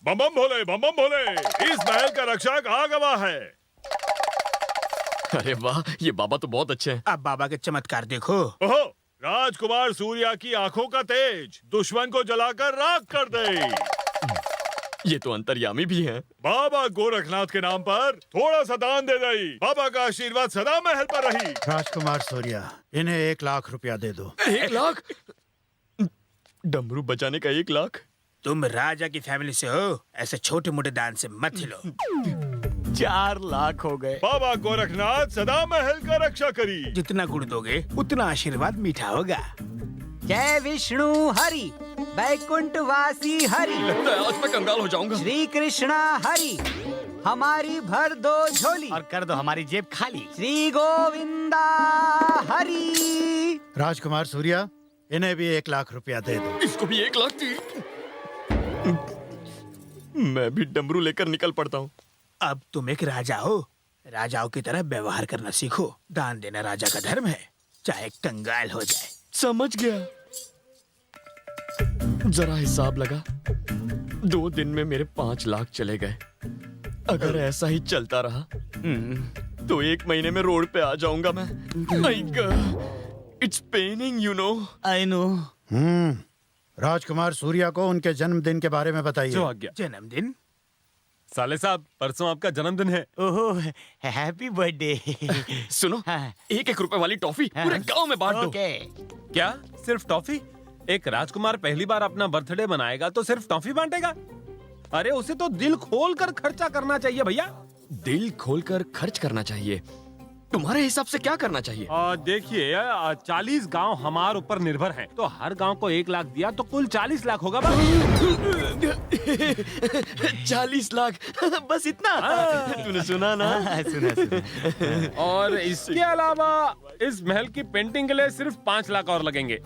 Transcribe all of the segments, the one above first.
बम बम भोले, बम बम भोले। इस महल का रक्षक आ गवा है। अरे वाह, ये बाबा तो बहुत अच्छे हैं। अब बाबा के चमत्कार देखो। ओहो, राजकुमार सूर्या की आंखों का तेज दुश्मन को जलाकर राख कर दे। ये तो अंतर्यामी भी हैं। बाबा गोरखनाथ के नाम पर थोड़ा सा दान दे दई। बाबा का आशीर्वाद सदा महल पर रही। राजकुमार सूर्या, इन्हें 1 लाख रुपया दे दो। 1 लाख? डमरू बजाने का 1 लाख? तुम राजा की फैमिली से हो, ऐसे छोटे मोटे दान से मत हिलो। 4 लाख हो गए। बाबा गोरखनाथ सदा महल का रक्षा करी। जितना गुड़ दोगे उतना आशीर्वाद मीठा होगा। जय विष्णु हरि, वैकुंठ वासी हरि, लगता है आज मैं कंगाल हो जाऊंगा। श्री कृष्णा हरि, हमारी भर दो झोली और कर दो हमारी जेब खाली। श्री गोविंदा हरि। राजकुमार सूर्या, इन्हें भी 1 लाख रुपया दे दो। इसको भी 1 लाख दी। मैं भी डमरू लेकर निकल पड़ता हूँ। अब तुम एक राजा हो, राजाओं की तरह व्यवहार करना सीखो। दान देना राजा का धर्म है, चाहे कंगाल हो जाए। समझ गया। जरा हिसाब लगा, 2 दिन में मेरे 5 लाख चले गए। अगर ऐसा ही चलता रहा तो 1 महीने में रोड पे आ जाऊंगा मैं। It's paining, you know. I know. Rajkumar Surya को उनके जन्मदिन के बारे में बताइए। जो आज्ञा। जन्मदिन? साले साहब, परसों आपका जन्मदिन है। ओहो, हैप्पी बर्थडे। सुनो, हाँ। 1-1 रुपए वाली टॉफी पूरे गांव में बांट दो। ओके। क्या सिर्फ टॉफी? एक राजकुमार पहली बार अपना बर्थडे मनाएगा तो सिर्फ टॉफी बांटेगा? अरे उसे तो दिल खोल कर खर्चा करना चाहिए भैया। दिल खोलकर खर्च करना चाहिए। तुम्हारे हिसाब से क्या करना चाहिए? देखिए, 40 गांव हमारे ऊपर निर्भर हैं, तो हर गांव को 1 लाख दिया तो कुल 40 लाख होगा बस। 40 लाख? बस इतना? तूने सुना ना? सुना। और इसके अलावा इस महल की पेंटिंग के लिए सिर्फ 5 लाख और लगेंगे।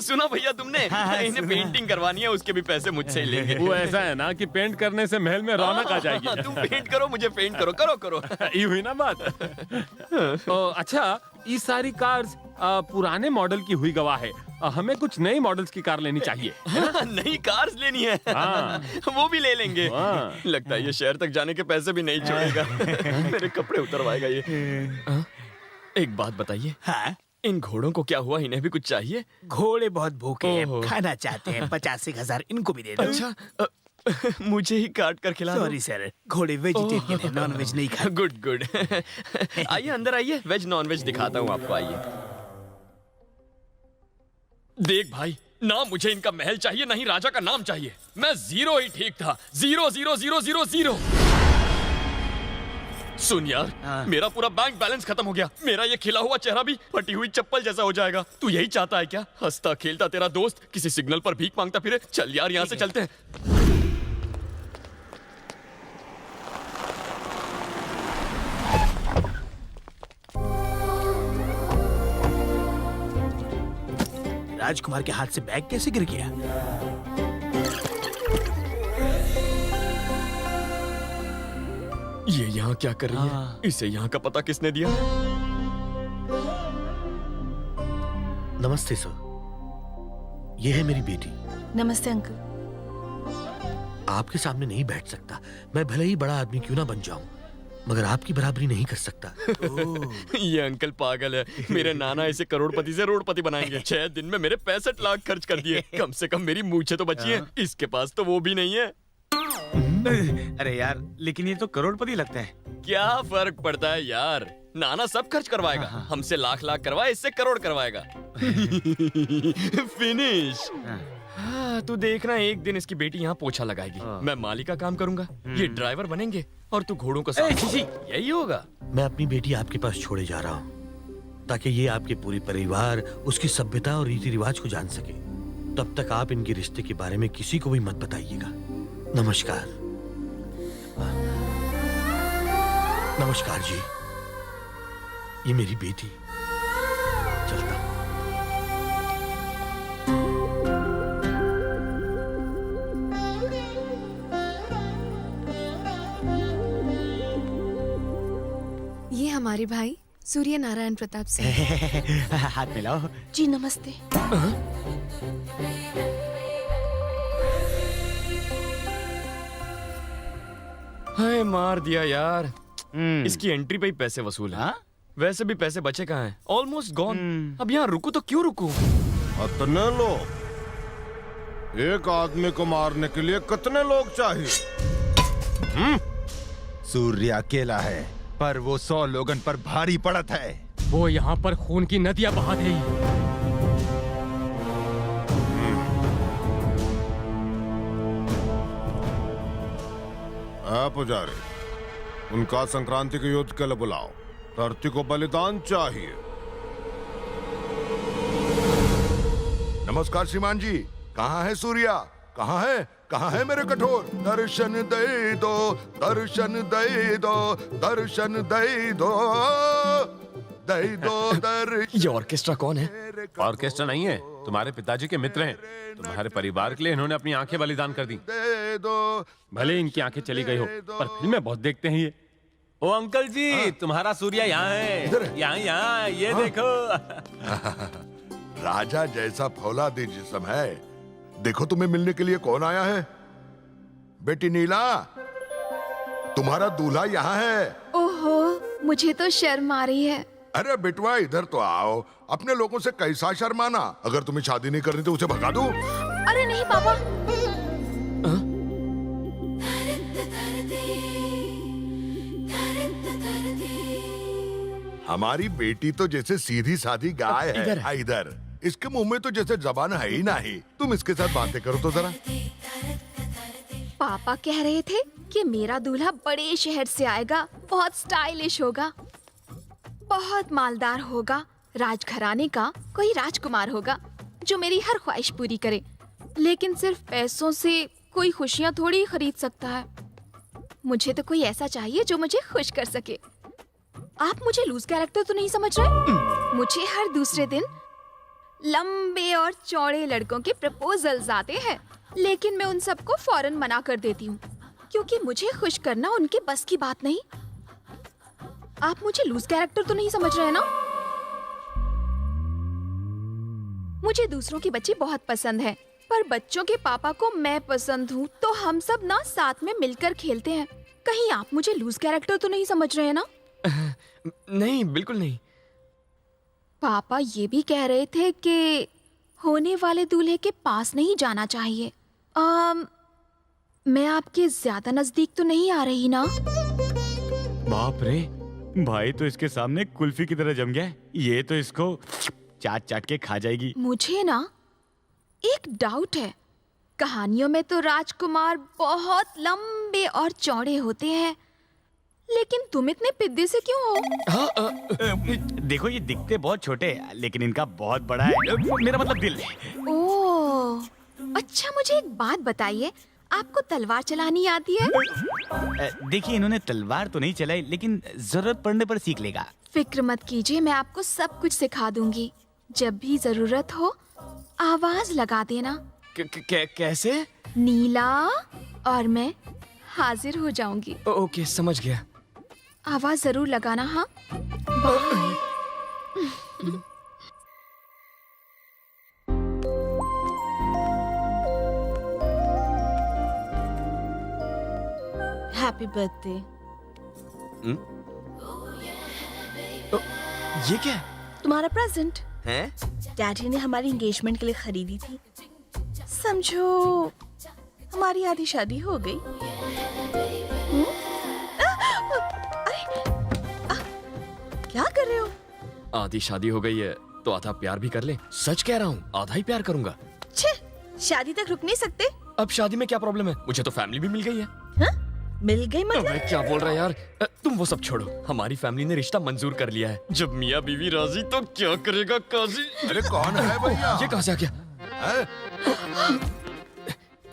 सुना भैया तुमने? इन्हें पेंटिंग करवानी है, उसके भी पैसे मुझसे ही लेंगे। वो ऐसा है ना कि पेंट करने से महल में रौनक आ जाएगी। तुम पेंट करो, मुझे पेंट करो। करो। ये हुई ना बात। अच्छा, ये सारी कार्स पुराने मॉडल की हुई गवाह है। हमें कुछ नई मॉडल्स की कार लेनी चाहिए। नई कार्स लेनी है? हाँ। वो भी ले लेंगे। हाँ। लगता है ये शहर तक जाने के पैसे भी नहीं छोड़ेगा। मेरे कपड़े उतरवाएगा ये। एक बात बताइए, हाँ? इन घोड़ों को क्या हुआ? इन्हें भी कुछ चाहिए? घोड़े बहुत भूखे हैं, ओहो। खाना चाहते हैं। 85,000 इनको भी दे दो। अच्छा, मुझे ही काट कर खिला दो। सॉरी सर, घोड़े वेजिटेरियन है, नॉन वेज नहीं खाते। गुड। आइए अंदर आइए, वेज नॉन वेज दिखाता हूँ आपको। आइए। देख भाई, ना मुझे इनका महल चाहिए, ना ही राजा का नाम चाहिए। मैं 0 ही ठीक था। 0 सुन यार, मेरा पूरा बैंक बैलेंस खत्म हो गया। मेरा ये खिला हुआ चेहरा भी फटी हुई चप्पल जैसा हो जाएगा। तू यही चाहता है क्या? हंसता खेलता तेरा दोस्त किसी सिग्नल पर भीख मांगता फिरे। चल यार, यहाँ से चलते हैं। राजकुमार के हाथ से बैग कैसे गिर गया? ये यहाँ क्या कर रही है? इसे यहाँ का पता किसने दिया? नमस्ते सर, ये है मेरी बेटी। नमस्ते अंकल। आपके सामने नहीं बैठ सकता। मैं भले ही बड़ा आदमी क्यों ना बन जाऊं, मगर आपकी बराबरी नहीं कर सकता। ये अंकल पागल है। मेरे नाना इसे करोड़पति से रोडपति बनाएंगे। 6 दिन में मेरे 65 लाख खर्च कर दिए। कम से कम मेरी मूछें तो बची हैं। इसके पास तो वो भी नहीं है। अरे यार, लेकिन ये तो करोड़पति लगता है। क्या फर्क पड़ता है यार? नाना सब खर्च करवाएगा। हमसे लाख करवाए, इससे करोड़ करवाएगा। फिनिश। हाँ, तू देखना, एक दिन इसकी बेटी यहाँ पोछा लगाएगी। मैं माली का काम करूंगा, ये ड्राइवर बनेंगे और तू घोड़ों को साथ। यही होगा। मैं अपनी बेटी आपके पास छोड़े जा रहा हूँ, ताकि ये आपके पूरे परिवार, उसकी सभ्यता और रीति रिवाज को जान सके। तब तक आप इनके रिश्ते के बारे में किसी को भी मत बताइएगा। नमस्कार। नमस्कार जी, ये मेरी बेटी। चलता हूँ। ये हमारे भाई सूर्य नारायण प्रताप सिंह। हाथ मिलाओ। जी नमस्ते। हाय मार दिया यार। इसकी एंट्री पे ही पैसे वसूल है। हाँ? वैसे भी पैसे बचे कहाँ हैं? Almost gone. अब यहाँ रुकू तो क्यों रुकू? कितने लोग? एक आदमी को मारने के लिए कितने लोग चाहिए? सूर्य अकेला है, पर वो 100 लोगन पर भारी पड़त है। वो यहाँ पर खून की नदियां बहा रही है। पुजारी, उनका संक्रांति के युद्ध के लिए बुलाओ। धरती को बलिदान चाहिए। नमस्कार श्रीमान जी, कहाँ है सूर्या? कहाँ है? कहाँ है मेरे कठोर? दर्शन दे दो, दर्शन दे दो, दर्शन दे दो, दे दो दर्शन। ये ऑर्केस्ट्रा कौन है? ऑर्केस्ट्रा नहीं है, तुम्हारे पिताजी के मित्र हैं। तुम्हारे परिवार के लिए इन्होंने अपनी आंखें बलिदान कर दी। दे दो। भले इनकी आंखें चली गई हो, पर फिल्में बहुत देखते हैं ये। ओ अंकल जी, तुम्हारा सूर्या यहाँ है। यहाँ ये देखो। राजा जैसा फौलादी जिस्म है। देखो तुम्हें मिलने के लिए कौन आया है। बेटी नीला, तुम्हारा दूल्हा यहाँ है। ओहो, मुझे तो शर्म आ रही है। अरे बेटवा इधर तो आओ। अपने लोगों से कैसा शर्माना। अगर तुम्हें शादी नहीं करनी तो उसे भगा दो। अरे नहीं पापा। हमारी बेटी तो जैसे सीधी सादी गाय है। इधर इसके मुंह में तो जैसे जबान है ही नहीं। तुम इसके साथ बातें करो तो जरा। पापा कह रहे थे कि मेरा दूल्हा बड़े शहर से आएगा, बहुत स्टाइलिश होगा, बहुत मालदार होगा, राजघराने का कोई राजकुमार होगा जो मेरी हर ख्वाहिश पूरी करे। लेकिन सिर्फ पैसों से कोई खुशियाँ थोड़ी खरीद सकता है। मुझे तो कोई ऐसा चाहिए जो मुझे खुश कर सके। आप मुझे लूज कैरेक्टर तो नहीं समझ रहे? मुझे हर दूसरे दिन लंबे और चौड़े लड़कों के प्रपोजल्स आते हैं, लेकिन मैं उन सबको फौरन मना कर देती हूँ, क्योंकि मुझे खुश करना उनके बस की बात नहीं। आप मुझे लूज कैरेक्टर तो नहीं समझ रहे ना? मुझे दूसरों के बच्चे बहुत पसंद हैं, पर बच्चों के पापा को मैं पसंद हूँ, तो हम सब ना साथ में मिलकर खेलते हैं। कहीं आप मुझे लूज कैरेक्टर तो नहीं समझ रहे हैं ना? नहीं, बिल्कुल नहीं। पापा ये भी कह रहे थे कि होने वाले दूल्हे के पास नहीं जाना चाहिए। मैं आपके ज्यादा नजदीक तो नहीं आ रही ना? बाप रे, भाई तो इसके सामने कुल्फी की तरह जम गया है। ये तो इसको चाट चाट के खा जाएगी। मुझे ना एक डाउट है। कहानियों में तो राजकुमार बहुत लंबे और चौड़े होते हैं, लेकिन तुम इतने पिद्दे से क्यों हो? देखो ये दिखते बहुत छोटे हैं, लेकिन इनका बहुत बड़ा है। मेरा मतलब दिल है। ओह, अच्छा मुझे एक बात बताइए, आपको तलवार चलानी आती है? देखिए इन्होंने तलवार तो नहीं चलाई, लेकिन जरूरत पड़ने पर सीख लेगा। फिक्र मत कीजिए, मैं आपको सब कुछ सिखा दूंगी। जब भी जरूरत हो आवाज लगा देना। कैसे? नीला, और मैं हाजिर हो जाऊंगी। ओके, समझ गया। आवाज जरूर लगाना। हाँ, हैप्पी बर्थडे। ये क्या है? तुम्हारा प्रेजेंट हैं? डैडी ने हमारी एंगेजमेंट के लिए खरीदी थी। समझो हमारी आधी शादी हो गई। क्या कर रहे हो? आधी शादी हो गई है तो आधा प्यार भी कर ले। सच कह रहा हूँ, आधा ही प्यार करूंगा। छे, शादी तक रुक नहीं सकते? अब शादी में क्या प्रॉब्लम है? मुझे तो फैमिली भी मिल गई है। हा? मिल गई मतलब? अबे क्या बोल रहा है यार? तुम वो सब छोड़ो, हमारी फैमिली ने रिश्ता मंजूर कर लिया है। जब मियाँ बीवी राजी तो क्या करेगा काजी? अरे कौन है भैया? ये कहाँ से आ गया?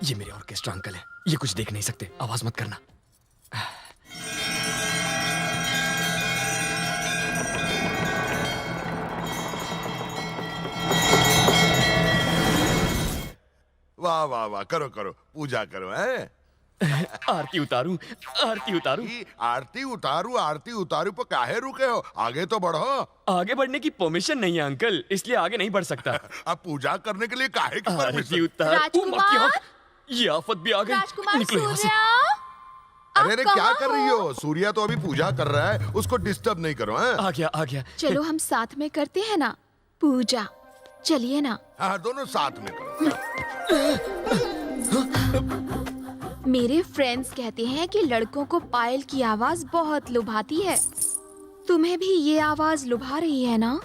ये मेरे ऑर्केस्ट्रा अंकल है। ये कुछ देख नहीं सकते, आवाज मत करना। वाह वाह वाह, करो करो, पूजा करो। है आरती उतारूं, आरती उतारूं। आरती उतारू, आरती उतारू पर काहे रुके हो? आगे तो बढ़ो। आगे बढ़ने की परमिशन नहीं है अंकल, इसलिए आगे नहीं बढ़ सकता। अब पूजा करने के लिए काहे की आरती परमिशन? उतार। राजकुमार! ये आफत भी आ गई। राजकुमार निकलो यहाँ से। सूर्या, अरे अरे क्या कहाँ कर रही हो? सूर्या तो अभी पूजा कर रहा है, उसको डिस्टर्ब नहीं करो। हैं? आ गया। चलो हम साथ में करते हैं ना पूजा, चलिए ना। हाँ, दोनों साथ में करो। मेरे फ्रेंड्स कहते हैं कि लड़कों को पायल की आवाज बहुत लुभाती है। तुम्हें भी ये आवाज लुभा रही है ना?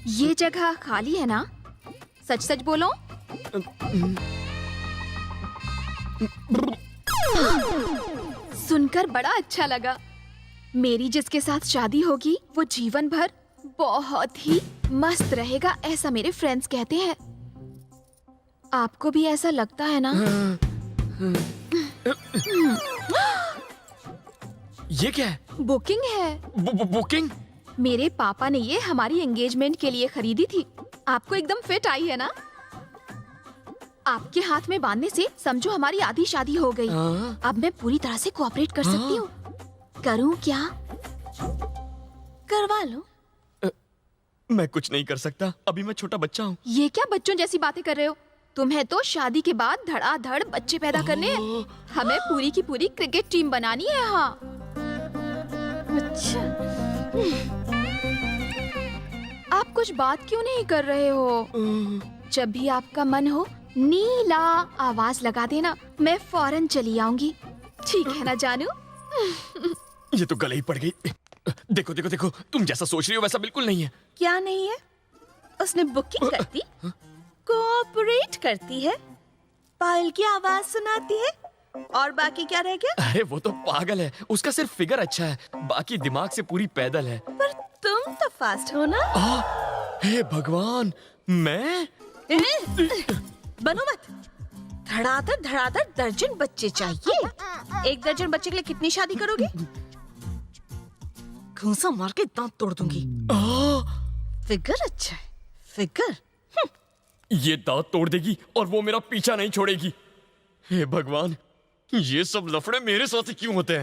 ये जगह खाली है ना? सच सच बोलो। सुनकर बड़ा अच्छा लगा। मेरी जिसके साथ शादी होगी वो जीवन भर बहुत ही मस्त रहेगा, ऐसा मेरे फ्रेंड्स कहते हैं। आपको भी ऐसा लगता है ना? ये क्या है? बुकिंग है। बुकिंग? मेरे पापा ने ये हमारी एंगेजमेंट के लिए खरीदी थी। आपको एकदम फिट आई है ना? आपके हाथ में बांधने से समझो हमारी आधी शादी हो गई। अब मैं पूरी तरह से कोऑपरेट कर सकती हूँ। करूँ क्या? करवा लो। मैं कुछ नहीं कर सकता, अभी मैं छोटा बच्चा हूँ। ये क्या बच्चों जैसी बातें कर रहे हो? तुम्हें तो शादी के बाद धड़ाधड़ बच्चे पैदा करने हैं। हमें पूरी की पूरी क्रिकेट टीम बनानी है यहाँ। अच्छा, आप कुछ बात क्यों नहीं कर रहे हो? जब भी आपका मन हो नीला आवाज लगा देना, मैं फौरन चली आऊंगी। ठीक है ना जानू? ये तो गले ही पड़ गई। देखो, तुम जैसा सोच रही हो वैसा बिल्कुल नहीं है। क्या नहीं है? उसने बुकिंग करती, कोऑपरेट करती है, पायल की आवाज सुनाती है, और बाकी क्या रह गया? अरे वो तो पागल है, उसका सिर्फ फिगर अच्छा है, बाकी दिमाग से पूरी पैदल है। पर तुम तो फास्ट हो ना? हे भगवान, मैं? बनो मत। धड़ाधड़ दर्जन बच्चे चाहिए। 1 दर्जन बच्चे के लिए कितनी शादी करोगे? घूंसा मार के दांत तोड़ दूंगी। फिगर अच्छा है, फिगर। ये दांत तोड़ देगी और वो मेरा पीछा नहीं छोड़ेगी। हे भगवान, ये सब लफड़े मेरे साथ क्यों होते हैं?